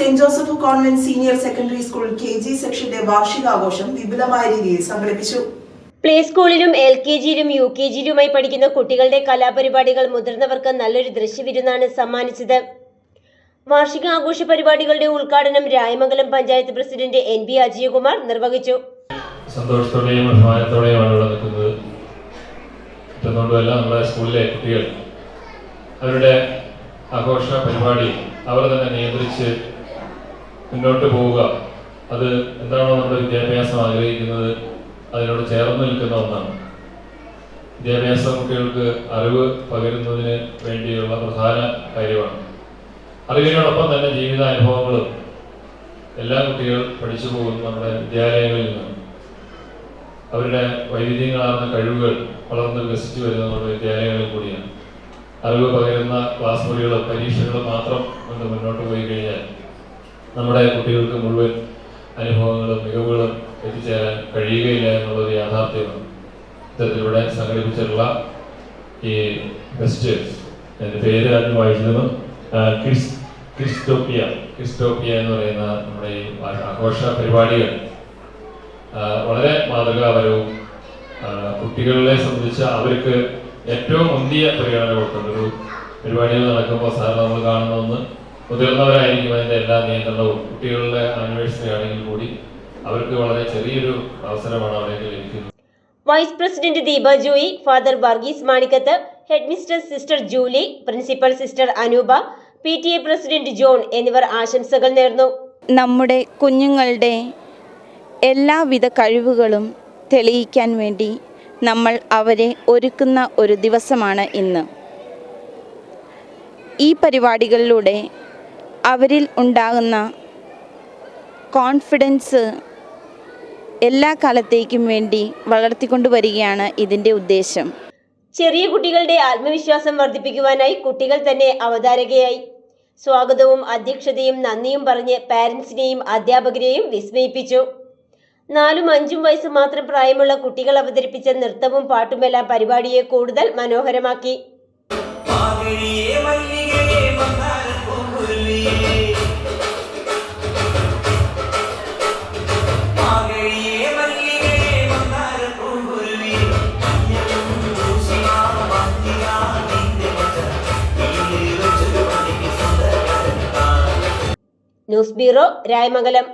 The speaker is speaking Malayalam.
Saint Joseph convent senior secondary school KG സെക്ഷന്റെ വാർഷികാഘോഷം വിപുലമായ രീതിയിൽ സംഘടിപ്പിച്ചു. പ്ലേ സ്കൂളിലും LKGയിലും UKGയിലുമായി പഠിക്കുന്ന കുട്ടികളുടെ കലാപരിപാടികൾ മുതിർന്നവർക്ക് നല്ലൊരു ദൃശ്യവിരുന്നാണ് സമ്മാനിച്ചത്. വാർഷികാഘോഷ പരിപാടികളുടെ ഉദ്ഘാടനം രായമംഗലം പഞ്ചായത്ത് പ്രസിഡന്റ് NB അജയകുമാർ നിർവഹിച്ചു. സന്തോഷത്തോടെയും അഭിമാനത്തോടെയുമാണ് ഇവിടെ നിൽക്കുന്നത്. നമ്മുടെ സ്കൂളിലെ കുട്ടികൾ അവരുടെ ആഘോഷ പരിപാടി അവർ തന്നെ നിയന്ത്രിച്ച് മുന്നോട്ട് പോവുക, അത് എന്താണോ നമ്മുടെ വിദ്യാഭ്യാസം ആഗ്രഹിക്കുന്നത് അതിനോട് ചേർന്ന് നിൽക്കുന്ന ഒന്നാണ്. വിദ്യാഭ്യാസം കുട്ടികൾക്ക് അറിവ് പകരുന്നതിന് വേണ്ടിയുള്ള പ്രധാന കാര്യമാണ്. അറിവിനോടൊപ്പം തന്നെ ജീവിതാനുഭവങ്ങളും എല്ലാ കുട്ടികളും പഠിച്ചു പോകുന്നു നമ്മുടെ വിദ്യാലയങ്ങളിൽ നിന്ന്. അവരുടെ വൈവിധ്യങ്ങളാർന്ന കഴിവുകൾ വളർന്ന് വികസിച്ചു വരുന്ന നമ്മുടെ വിദ്യാലയങ്ങളിൽ കൂടിയാണ്. അറിവ് പകരുന്ന ക്ലാസ് മുറികളും പരീക്ഷകളും മാത്രം കൊണ്ട് മുന്നോട്ട് പോയി കഴിഞ്ഞാൽ നമ്മുടെ കുട്ടികൾക്ക് മുഴുവൻ അനുഭവങ്ങളും മികവുകളും എത്തിച്ചേരാൻ കഴിയുകയില്ല എന്നുള്ളൊരു യാഥാർത്ഥ്യമാണ്. ഇത്തരത്തിലൂടെ സംഘടിപ്പിച്ചിട്ടുള്ള ഈ ഫെസ്റ്റ്, എൻ്റെ പേര് ആദ്യം വായിച്ചിരുന്നു, ക്രിസ്റ്റോപ്പിയ എന്ന് പറയുന്ന നമ്മുടെ ഈ ആഘോഷ പരിപാടികൾ വളരെ മാതൃകാപരവും കുട്ടികളെ സംബന്ധിച്ച് അവർക്ക് ഏറ്റവും മുന്തിയ പരിഗണന കൊടുക്കുന്നൊരു പരിപാടികൾ നടക്കുമ്പോൾ സാധാരണ നമ്മൾ കാണുന്ന മുതിർന്നവരായിരിക്കും അതിൻ്റെ എല്ലാ നിയന്ത്രണവും. കുട്ടികളുടെ ആനിവേഴ്സറി ആണെങ്കിൽ കൂടി അവർക്ക് വളരെ ചെറിയൊരു അവസരമാണ് അവിടേക്ക് ലഭിക്കുന്നത്. Vice president Deepa Joy, father Varghese Manikkath, headmistress sister Julie, principal sister Anupa, PTA president John എന്നിവർ ആശംസകൾ നേർന്നു. നമ്മുടെ കുഞ്ഞുങ്ങളുടെ എല്ലാവിധ കഴിവുകളും തെളിയിക്കാൻ വേണ്ടി നമ്മൾ അവരെ ഒരുക്കുന്ന ഒരു ദിവസമാണ് ഇന്ന്. ഈ പരിപാടികളിലൂടെ അവരിൽ ഉണ്ടാകുന്ന കോൺഫിഡൻസ് എല്ലാ കാലത്തേക്കും വേണ്ടി വളർത്തിക്കൊണ്ടുവരികയാണ് ഇതിൻ്റെ ഉദ്ദേശം. ചെറിയ കുട്ടികളുടെ ആത്മവിശ്വാസം വർദ്ധിപ്പിക്കുവാനായി കുട്ടികൾ തന്നെ അവതാരകയായി. സ്വാഗതവും അധ്യക്ഷതയും നന്ദിയും പറഞ്ഞ് പാരന്റ്സിനെയും അധ്യാപകരെയും വിസ്മയിപ്പിച്ചു. 4ഉം 5ഉം വയസ്സ് മാത്രം പ്രായമുള്ള കുട്ടികൾ അവതരിപ്പിച്ച നൃത്തവും പാട്ടുമെല്ലാം പരിപാടിയെ കൂടുതൽ മനോഹരമാക്കി. News bureau, Rayamangalam.